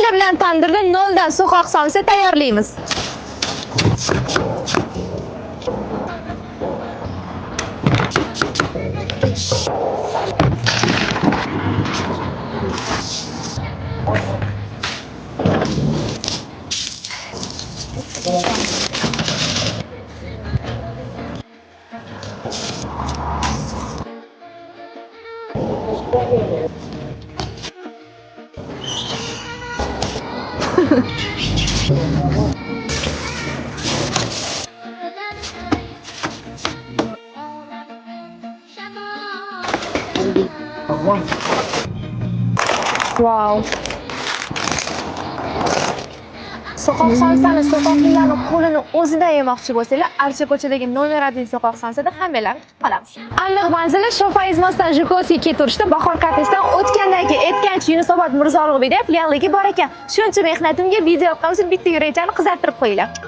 Aka bilan tandirda 0 dan so'qoq solsa tayyorlaymiz. Wow. So'qoq solsani, so'qoqlarni qo'lini o'zida yemoqchi bo'lsanglar, Archa ko'chadagi nomer 1 so'qoq solsada hammalarni qolamiz. Aniq manzili Shofa Izmosdan Jukosiga keturishda Bahor kafesidan o'tgandan keyin aytgancha Yunusobod Mirzo Ulug'bekda filialligi bor ekan. Shuncha mehnatimga video yoqqansiz bitta yurakchani qizartirib qo'yinglar.